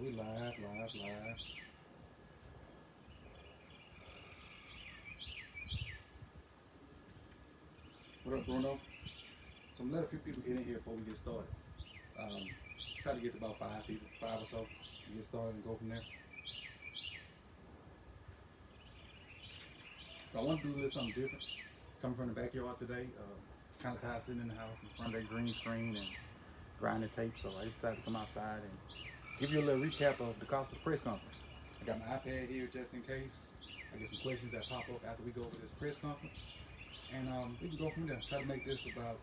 We live. What up, Bruno? So I'm gonna let a few people get in here before we get started. Um, Try to get to about 5 people, 5 or so, and get started and go from there. But I want to do a little something different. Coming from the backyard today, kind of tired sitting in the house in front of that green screen and grinding tape. So I decided to come outside and give you a little recap of DeCosta's press conference. I got my iPad here just in case I get some questions that pop up after we go over this press conference. And we can go from there. Try to make this about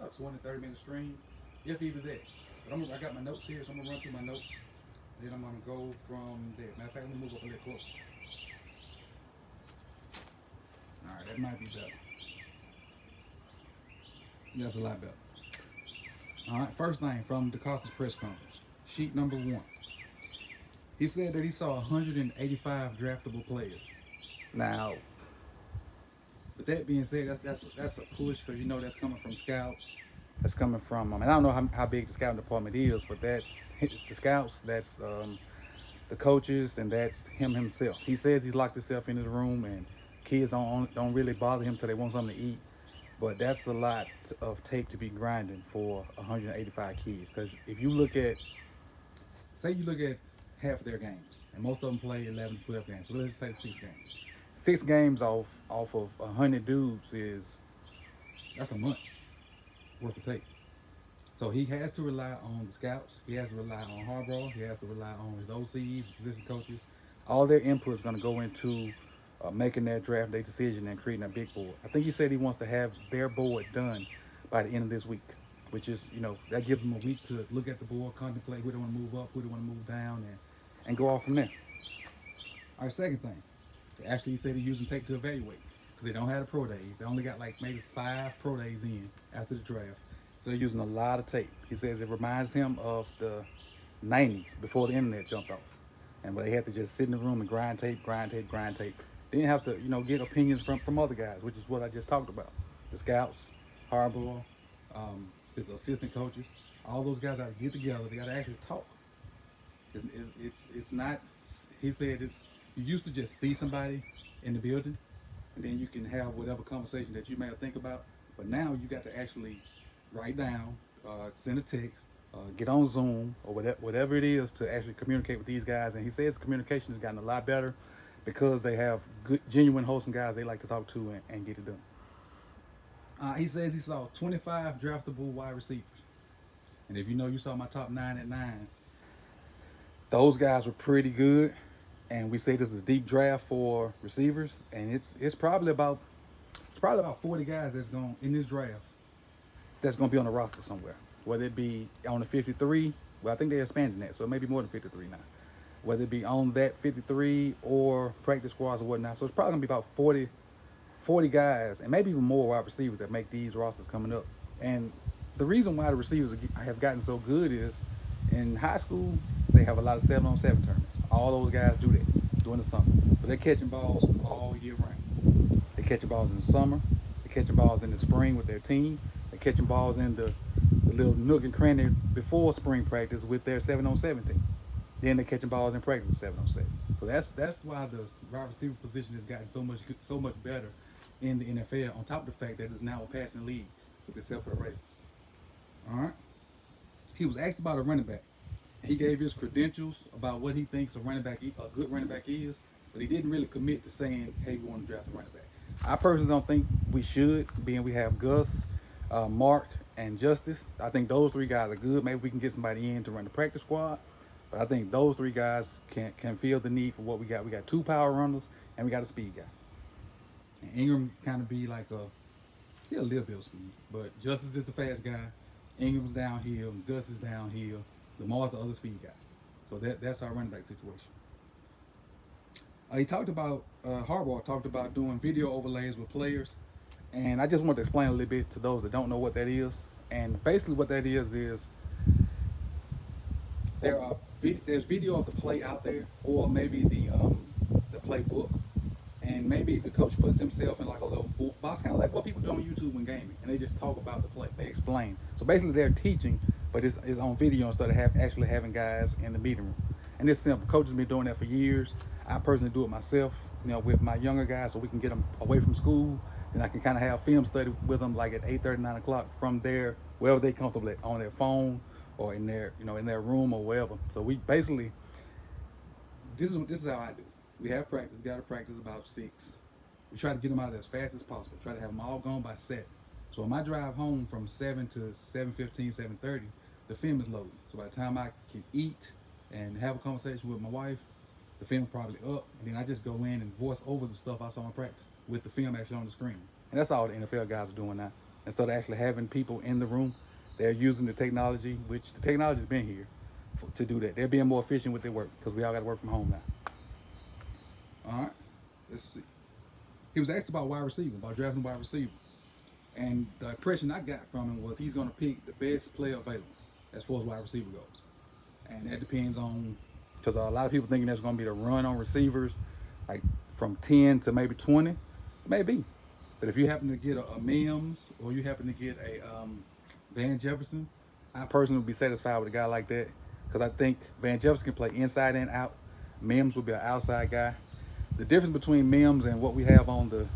a 20, 30 minute stream, if even that. But I got my notes here, so I'm going to run through my notes. Then I'm going to go from there. Matter of fact, let me move up a little closer. All right, that might be better. That's a lot better. All right, first thing from DeCosta's press conference. Sheet number 1. He said that he saw 185 draftable players. Now, with that being said, that's a push because you know that's coming from scouts. That's coming from, I don't know how big the scouting department is, but that's the scouts, that's the coaches, and that's him himself. He says he's locked himself in his room and kids don't really bother him till they want something to eat. But that's a lot of tape to be grinding for 185 kids. Because if you look at, say you look at half of their games, and most of them play 11, 12 games. So let's just say 6 games. 6 games off of 100 dudes that's a month worth of tape. So he has to rely on the scouts. He has to rely on Harbaugh. He has to rely on his OCs, position coaches. All their input is going to go into making that draft day decision and creating a big board. I think he said he wants to have their board done by the end of this week, which is, that gives them a week to look at the board, contemplate who they want to move up, who they want to move down, and go off from there. All right, second thing. Actually, he said he's using tape to evaluate because they don't have the pro days. They only got like maybe 5 pro days in after the draft. So they're using a lot of tape. He says it reminds him of the 90s before the internet jumped off. And where they had to just sit in the room and grind tape. They didn't have to, get opinions from other guys, which is what I just talked about. The scouts, Harbaugh, his assistant coaches, all those guys got to get together. They got to actually talk. It's not, he said you used to just see somebody in the building and then you can have whatever conversation that you may think about. But now you got to actually write down, send a text, get on Zoom or whatever it is to actually communicate with these guys. And he says communication has gotten a lot better because they have good, genuine, wholesome guys they like to talk to and get it done. He says he saw 25 draftable wide receivers. And if you saw my top 9 at 9, those guys were pretty good. And we say this is a deep draft for receivers, and it's probably about 40 guys that's going in this draft that's going to be on the roster somewhere. Whether it be on the 53, well, I think they're expanding that, so it may be more than 53 now. Whether it be on that 53 or practice squads or whatnot, so it's probably going to be about 40 guys, and maybe even more wide receivers that make these rosters coming up. And the reason why the receivers have gotten so good is in high school they have a lot of 7-on-7 tournaments. All those guys do that during the summer. But they're catching balls all year round. They're catching balls in the summer. They're catching balls in the spring with their team. They're catching balls in the little nook and cranny before spring practice with their 7-on-7 team. Then they're catching balls in practice with 7-on-7. So that's why the wide receiver position has gotten so much better in the NFL. On top of the fact that it's now a passing league, except for the Ravens. All right. He was asked about a running back. He gave his credentials about what he thinks a good running back is, but he didn't really commit to saying, hey, we want to draft a running back. I personally don't think we should, being we have Gus, Mark, and Justice. I think those 3 guys are good. Maybe we can get somebody in to run the practice squad, but I think those 3 guys can feel the need for what we got. We got 2 power runners, and we got a speed guy. And Ingram kind of be like a little bit of speed, but Justice is the fast guy. Ingram's downhill, and Gus is downhill. Lamar's the other speed guy. So that's our running back situation. He talked about, Harbaugh talked about doing video overlays with players. And I just want to explain a little bit to those that don't know what that is. And basically what that is there's video of the play out there, or maybe the playbook. And maybe the coach puts himself in like a little box, kind of like what people do on YouTube when gaming. And they just talk about the play. They explain. So basically they're teaching, but it's on video instead of actually having guys in the meeting room. And it's simple. Coaches been doing that for years. I personally do it myself, with my younger guys, so we can get them away from school, and I can kind of have film study with them like at 8:30, 9 o'clock from there, wherever they comfortable at, on their phone or in their, in their room or wherever. So we basically, this is how I do. We have practice. We got to practice about 6. We try to get them out as fast as possible. Try to have them all gone by 7. So on my drive home from 7 to 7:15, 7:30, the film is loaded. So by the time I can eat and have a conversation with my wife, the film's probably up. And then I just go in and voice over the stuff I saw in practice with the film actually on the screen. And that's all the NFL guys are doing now. Instead of actually having people in the room, they're using the technology, which the technology's been here to do that. They're being more efficient with their work because we all got to work from home now. All right, let's see. He was asked about wide receiver, about drafting wide receiver. And the impression I got from him was he's going to pick the best player available as far as wide receiver goes. And that depends on, because a lot of people thinking there's going to be the run on receivers, like from 10 to maybe 20. Maybe. But if you happen to get a Mims or you happen to get a Van Jefferson, I personally would be satisfied with a guy like that, because I think Van Jefferson can play inside and out. Mims would be an outside guy. The difference between Mims and what we have on the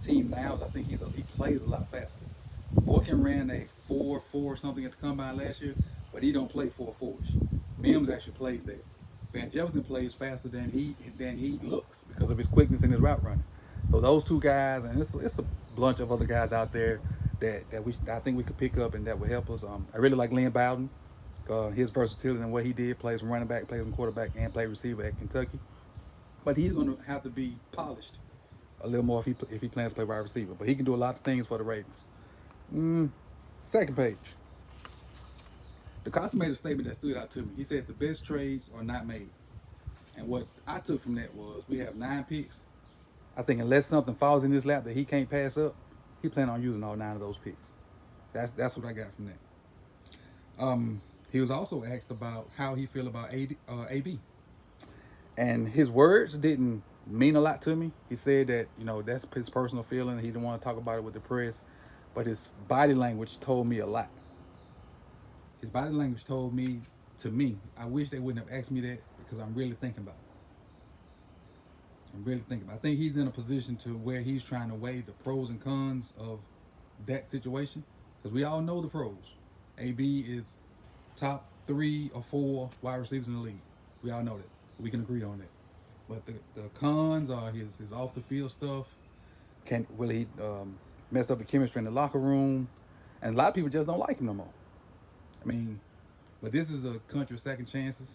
team now is I think he plays a lot faster. Boykin ran a 4.4 something at the combine last year, but he don't play 4.4s. Mims actually plays that. Van Jefferson plays faster than he looks because of his quickness and his route running. So those two guys, and it's a bunch of other guys out there that I think we could pick up and that would help us. I really like Lynn Bowden, his versatility and what he did. Plays from running back, plays from quarterback, and played receiver at Kentucky. But he's going to have to be polished a little more if he plans to play wide receiver. But he can do a lot of things for the Ravens. Second page. The Costa made a statement that stood out to me. He said the best trades are not made. And what I took from that was we have 9 picks. I think unless something falls in his lap that he can't pass up, he plans on using all 9 of those picks. That's what I got from that. He was also asked about how he feel about AB. And his words didn't mean a lot to me. He said that, that's his personal feeling. He didn't want to talk about it with the press. But his body language told me a lot. His body language told me, I wish they wouldn't have asked me that because I'm really thinking about it. I think he's in a position to where he's trying to weigh the pros and cons of that situation. Because we all know the pros. AB is top 3 or 4 wide receivers in the league. We all know that. We can agree on that. But the cons are his off the field stuff. Will he mess up the chemistry in the locker room? And a lot of people just don't like him no more. I mean, but this is a country of second chances.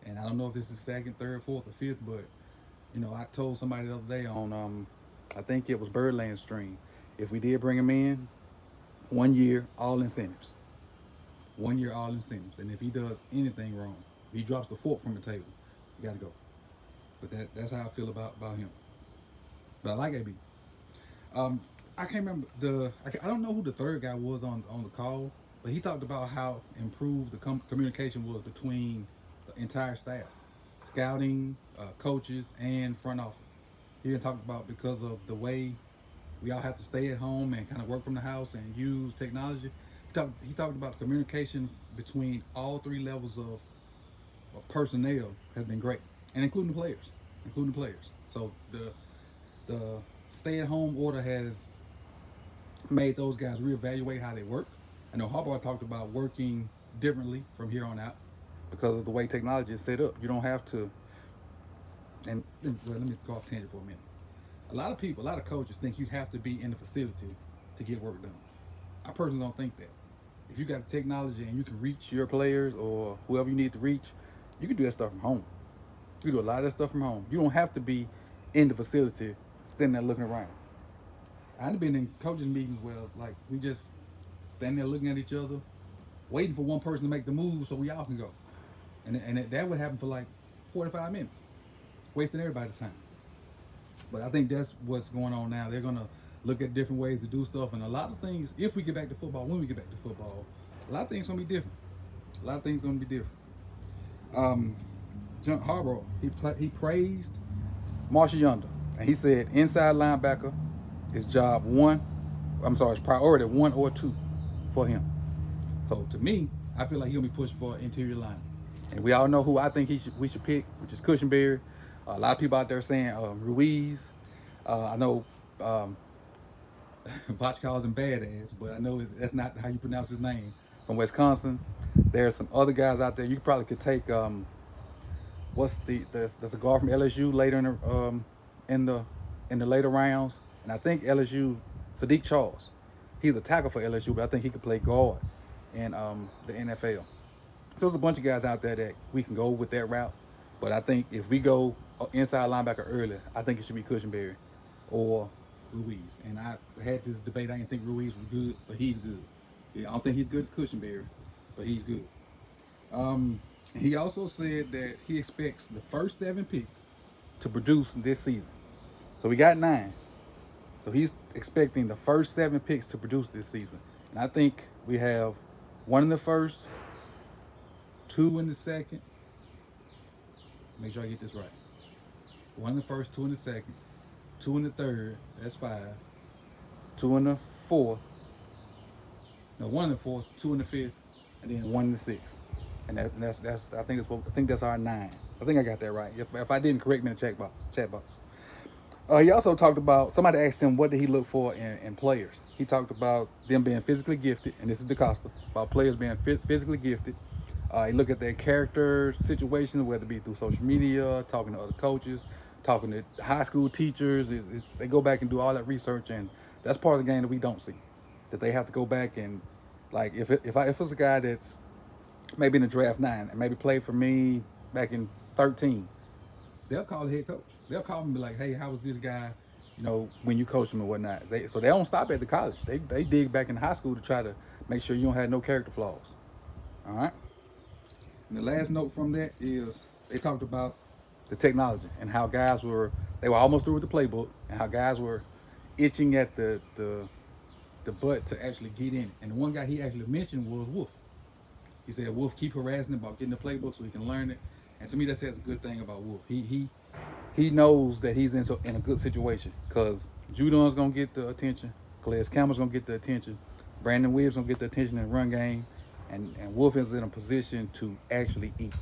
And I don't know if this is second, third, fourth, or fifth, but I told somebody the other day on I think it was Birdland stream, if we did bring him in, 1 year, all incentives. 1 year, all incentives. And if he does anything wrong, if he drops the fork from the table, you got to go. But that's how I feel about him. But I like AB. I can't remember I don't know who the third guy was on the call, but he talked about how improved the communication was between the entire staff, scouting, coaches, and front office. He even talked about because of the way we all have to stay at home and kind of work from the house and use technology. He talked about the communication between all 3 levels of personnel has been great, and including the players. So the stay-at-home order has made those guys reevaluate how they work. I know Harbaugh talked about working differently from here on out because of the way technology is set up. You don't have to. And let me go off tangent for a minute. A lot of coaches think you have to be in the facility to get work done. I personally don't think that. If you got the technology and you can reach your players or whoever you need to reach, you can do that stuff from home. You can do a lot of that stuff from home. You don't have to be in the facility standing there looking around. I've been in coaches meetings where like we just standing there looking at each other, waiting for one person to make the move so we all can go. And that would happen for like 45 minutes, wasting everybody's time. But I think that's what's going on now. They're going to look at different ways to do stuff. And a lot of things, if we get back to football, when we get back to football, a lot of things going to be different. John Harbaugh, he praised Marshall Yonder. And he said inside linebacker is priority 1 or 2 for him. So to me, I feel like he'll be pushing for an interior line. And we all know who I think we should pick, which is Cushionberry. A lot of people out there saying Ruiz. I know Botch calls him badass, but I know that's not how you pronounce his name. From Wisconsin, there's some other guys out there. You probably could take what's there's a guard from LSU later in the in the later rounds, and I think LSU Sadiq Charles. He's a tackle for LSU, but I think he could play guard in the NFL. So there's a bunch of guys out there that we can go with that route. But I think if we go inside linebacker early, I think it should be Cushionberry or Ruiz. And I had this debate. I didn't think Ruiz was good, but he's good. Yeah, I don't think he's good as Cushionberry, but he's good. He also said that he expects the first 7 picks to produce this season. So we got 9. So he's expecting the first 7 picks to produce this season. And I think we have 1 in the first, 2 in the second. Make sure I get this right. 1 in the first, 2 in the second, 2 in the third. That's 5. 2 in the fourth. No, 1 in the fourth, 2 in the fifth, and then 1 in the sixth. And that's I think that's our 9. I think I got that right. If I didn't, correct me in the chat box. He also talked about, somebody asked him what did he look for in players. He talked about them being physically gifted, and this is DeCosta, about players being physically gifted. He looked at their character situations, whether it be through social media, talking to other coaches, talking to high school teachers. They go back and do all that research, and that's part of the game that we don't see. That they have to go back and, like, if it's a guy that's maybe in the draft 9 and maybe played for me back in 13, they'll call the head coach. They'll call him and be like, hey, how was this guy, when you coach him and whatnot. So they don't stop at the college. They dig back in high school to try to make sure you don't have no character flaws. All right? And the last note from that is they talked about the technology and how guys they were almost through with the playbook, and how guys were itching at the butt to actually get in. And the one guy he actually mentioned was Wolf. He said Wolf keep harassing him about getting the playbook so he can learn it. And to me, that says a good thing about Wolf. He knows that he's in a good situation, because Judon's gonna get the attention, Calais Campbell's gonna get the attention, Brandon Williams gonna get the attention in the run game, and Wolf is in a position to actually eat.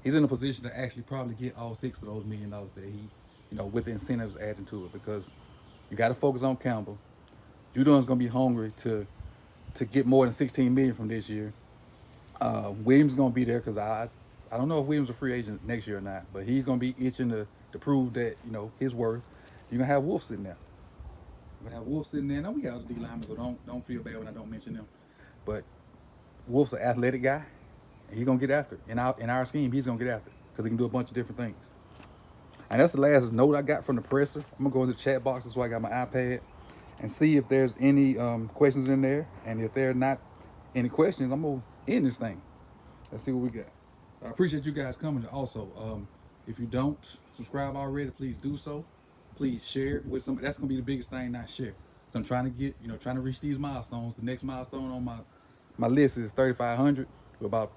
He's in a position to actually probably get all 6 of those $1 million that he, with the incentives adding to it, because you got to focus on Campbell. Judon's gonna be hungry to get more than 16 million from this year. Williams is gonna be there, because I don't know if Williams is a free agent next year or not, but he's gonna be itching to prove that his worth. You're gonna have Wolf sitting there. Now we got other D linemen, so don't feel bad when I don't mention them. But Wolf's an athletic guy, and he's gonna get after it. In our scheme, he's gonna get after it, because he can do a bunch of different things. And that's the last note I got from the presser. I'm gonna go into the chat box. That's why I got my iPad, and see if there's any questions in there. And if there are not any questions, I'm gonna end this thing. Let's see what we got. I appreciate you guys coming. Also, if you don't subscribe already, please do so. Please share it with somebody. That's gonna be the biggest thing, not share. So I'm trying to reach these milestones. The next milestone on my list is 3,500. We're about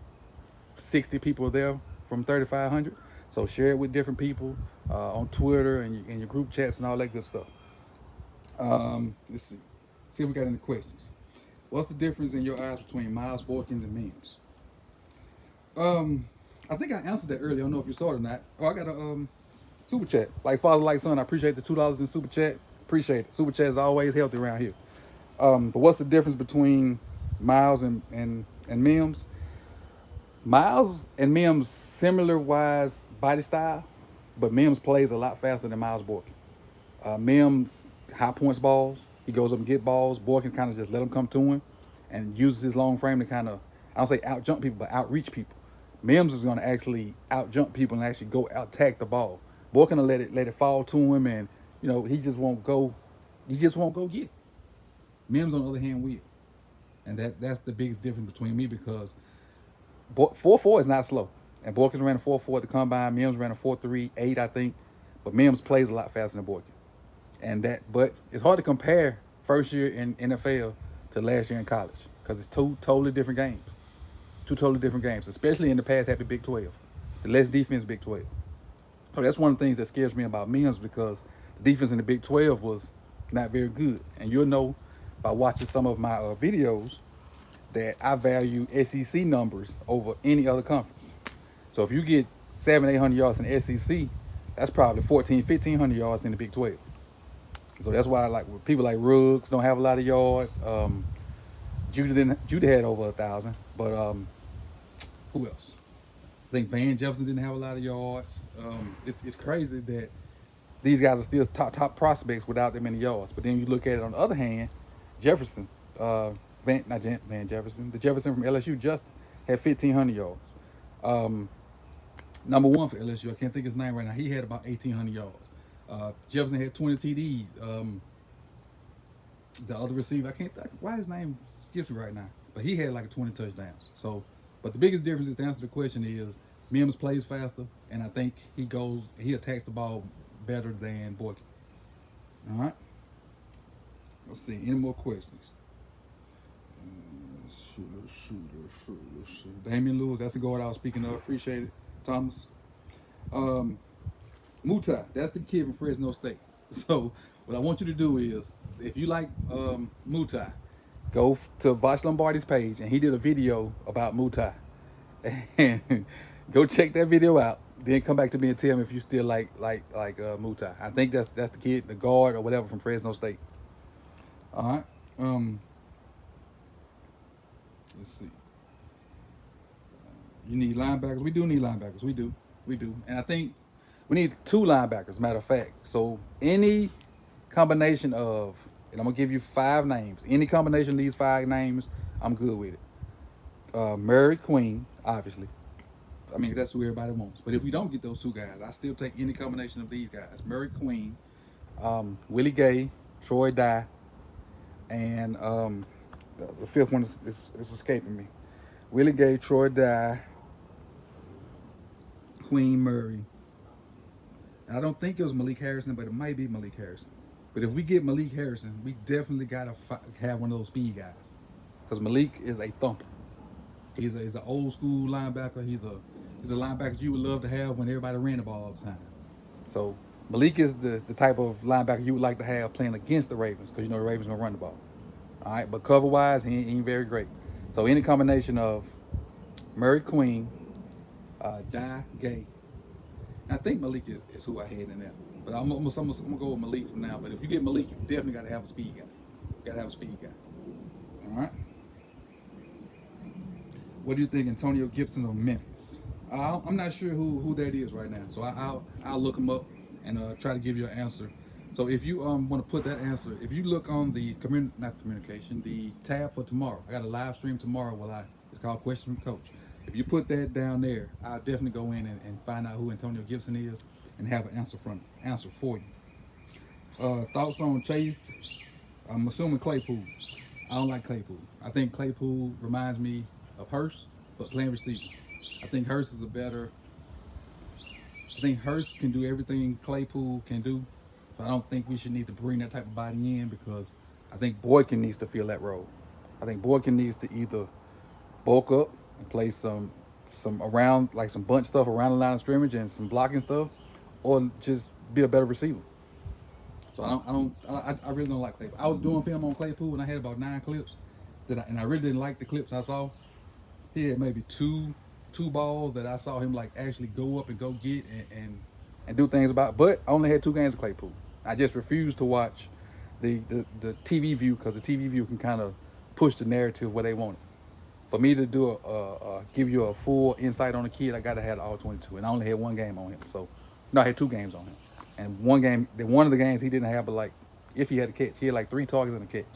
60 people there from 3,500. So share it with different people on Twitter and in your group chats and all that good stuff. Let's see if we got any questions. What's the difference in your eyes between Miles Boykins and Mims? I think I answered that earlier. I don't know if you saw it or not. Oh, I got a super chat. Like father, like son. I appreciate the $2 in super chat. Appreciate it. Super chat is always healthy around here. But what's the difference between Miles and Mims? Miles and Mims similar wise body style, but Mims plays a lot faster than Miles Boykin. Mims high points balls. He goes up and get balls. Boykin kind of just let him come to him and uses his long frame to kind of, I don't say out jump people, but outreach people. Mims is going to actually out jump people and actually go out attack the ball. Boykin will let it fall to him, and he just won't go. He just won't go get it. Mims on the other hand will, and that's the biggest difference between me, because 4.4 is not slow, and Boykins ran a 4.4 at the combine. Mims ran a 4.38, I think, but Mims plays a lot faster than Boykin, but it's hard to compare first year in NFL to last year in college, because it's two totally different games, especially in the past happy Big 12, the less defense Big 12. So that's one of the things that scares me about Mims, because the defense in the Big 12 was not very good, and you'll know by watching some of my videos that I value SEC numbers over any other conference. So if you get 700-800 yards in the SEC, that's probably 1,400-1,500 yards in the Big 12. So that's why like people like Ruggs don't have a lot of yards. Judah had over 1,000, but who else? I think Van Jefferson didn't have a lot of yards. It's crazy that these guys are still top prospects without that many yards. But then you look at it on the other hand, Jefferson, Van Jefferson, the Jefferson from LSU, Justin had 1,500 yards. Number one for LSU, I can't think of his name right now. He had about 1,800 yards. Jefferson had 20 TDs. The other receiver, I can't think why his name skips me right now, but he had like 20 touchdowns. So, but the biggest difference to answer the question is Mims plays faster, and I think he attacks the ball better than Boykin. All right. Let's see. Any more questions? Shooter. Damian Lewis, that's the guard I was speaking of. Appreciate it, Thomas. Mutai, that's the kid from Fresno State. So what I want you to do is, if you like Mutai, go to Vosh Lombardi's page, and he did a video about Mutai. And go check that video out. Then come back to me and tell me if you still like Mutai. I think that's the kid, the guard or whatever from Fresno State. All right. Let's see. You need linebackers. We do need linebackers. We do. And I think we need 2 linebackers, matter of fact. So any combination of, and I'm going to give you 5 names. Any combination of these 5 names, I'm good with it. Murray, Queen, obviously. I mean, that's who everybody wants. But if we don't get those 2 guys, I still take any combination of these guys. Murray, Queen, Willie Gay, Troy Dye, and the 5th one is escaping me. Willie Gay, Troy Dye, Queen Murray. I don't think it was Malik Harrison, but it might be Malik Harrison. But if we get Malik Harrison, we definitely gotta have one of those speed guys, because Malik is a thumper. He's an old school linebacker. He's a linebacker you would love to have when everybody ran the ball all the time. So Malik is the type of linebacker you would like to have playing against the Ravens, because you know the Ravens gonna run the ball. All right, but cover wise, he ain't very great. So any combination of Murray, Queen, Dye, Gay. I think Malik is who I had in there. But I'm gonna go with Malik from now. But if you get Malik, you definitely gotta have a speed guy. All right. What do you think, Antonio Gibson of Memphis? I'm not sure who that is right now. So I'll look him up and try to give you an answer. So if you want to put that answer, if you look on the the tab for tomorrow, I got a live stream tomorrow. It's called Question from Coach. If you put that down there, I'll definitely go in and find out who Antonio Gibson is and have an answer for you. Thoughts on Chase? I'm assuming Claypool. I don't like Claypool. I think Claypool reminds me of Hurst, but playing receiver. I think Hurst can do everything Claypool can do. So I don't think we should need to bring that type of body in, because I think Boykin needs to fill that role. I think Boykin needs to either bulk up and play some around, like some bunch stuff around the line of scrimmage and some blocking stuff, or just be a better receiver. So I really don't like Claypool. I was doing film on Claypool and I had about 9 clips and I really didn't like the clips I saw. He had maybe two balls that I saw him like actually go up and go get and do things about. But I only had 2 games of Claypool. I just refused to watch the TV view, because the TV view can kind of push the narrative where they want it. For me to do give you a full insight on the kid, I gotta have all 22, and I only had 1 game on him. So, no, I had 2 games on him, and one of the games he didn't have, but like if he had a catch, he had like 3 targets and a catch.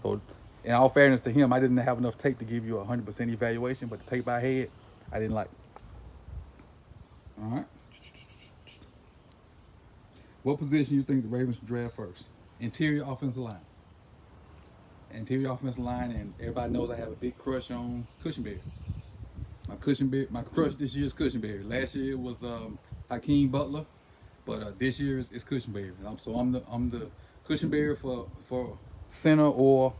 So, in all fairness to him, I didn't have enough tape to give you a 100% evaluation, but the tape I had, I didn't like. All right. What position you think the Ravens should draft first? Interior offensive line. And everybody knows I have a big crush on Cushenberry. My crush this year is Cushenberry. Last year it was Hakeem Butler, but this year it's Cushenberry. So I'm the Cushenberry for center or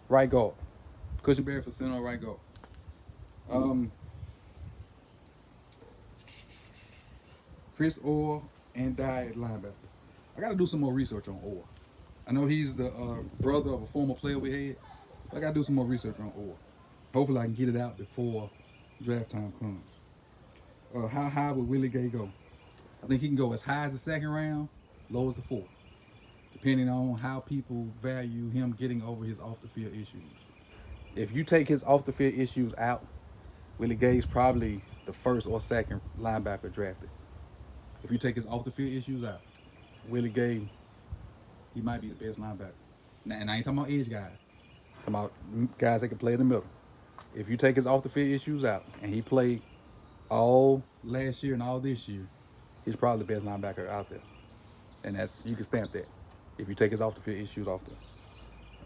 right guard. Cushenberry for center or right guard. Chris Orr and Dye at linebacker. I got to do some more research on Orr. I know he's the brother of a former player we had. I got to do some more research on Orr. Hopefully I can get it out before draft time comes. how high would Willie Gay go? I think he can go as high as the second round, low as the fourth, depending on how people value him getting over his off the field issues. If you take his off the field issues out, Willie Gay's probably the first or second linebacker drafted. If you take his off the field issues out, Willie Gay, he might be the best linebacker. Now, and I ain't talking about edge guys. I'm talking about guys that can play in the middle. If you take his off the field issues out, and he played all last year and all this year, he's probably the best linebacker out there. And that's, you can stamp that if you take his off the field issues off there.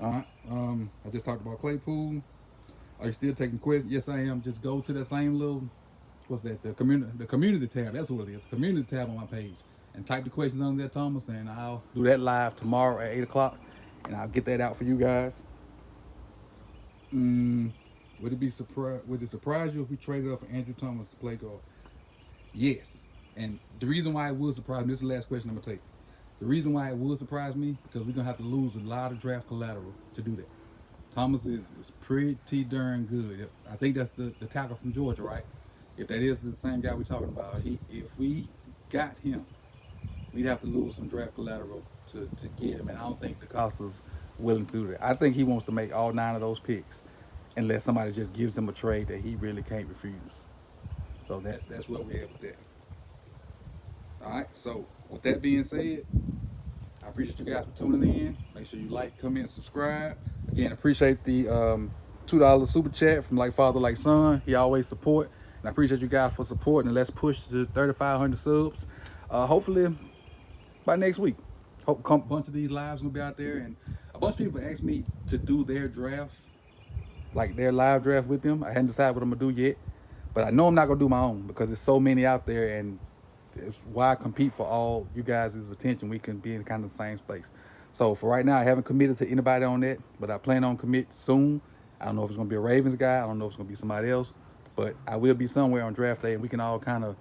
All right. I just talked about Claypool. Are you still taking questions? Yes, I am. Just go to that same little, what's that? The community tab. That's what it is. The community tab on my page, and type the questions under there, Thomas, and I'll do that live tomorrow at 8 o'clock, and I'll get that out for you guys. Would it surprise you if we traded up for Andrew Thomas to play guard? Yes. And the reason why it would surprise me, this is the last question I'm gonna take. The reason why it would surprise me, because we're gonna have to lose a lot of draft collateral to do that. Thomas is pretty darn good. I think that's the tackle from Georgia, right? If that is the same guy we're talking about, if we got him, we'd have to lose some draft collateral to get him. And I don't think DeCosta's willing to do that. I think he wants to make all 9 of those picks unless somebody just gives him a trade that he really can't refuse. So that's what we have with that. All right, so with that being said, I appreciate you guys for tuning in. Make sure you like, comment, subscribe. Again, appreciate the $2 super chat from Like Father Like Son. He always support. And I appreciate you guys for supporting. And let's push to 3,500 subs. Hopefully by next week. Hope a bunch of these lives will be out there. And a bunch of people asked me to do their draft, like their live draft with them. I hadn't decided what I'm going to do yet. But I know I'm not going to do my own because there's so many out there, and it's why I compete for all you guys' attention. We can be in kind of the same space. So for right now, I haven't committed to anybody on that, but I plan on commit soon. I don't know if it's going to be a Ravens guy. I don't know if it's going to be somebody else, but I will be somewhere on draft day, and we can all kind of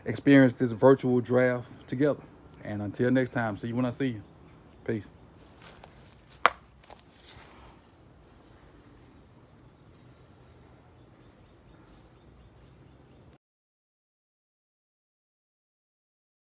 experience this virtual draft together. And until next time, see you when I see you. Peace.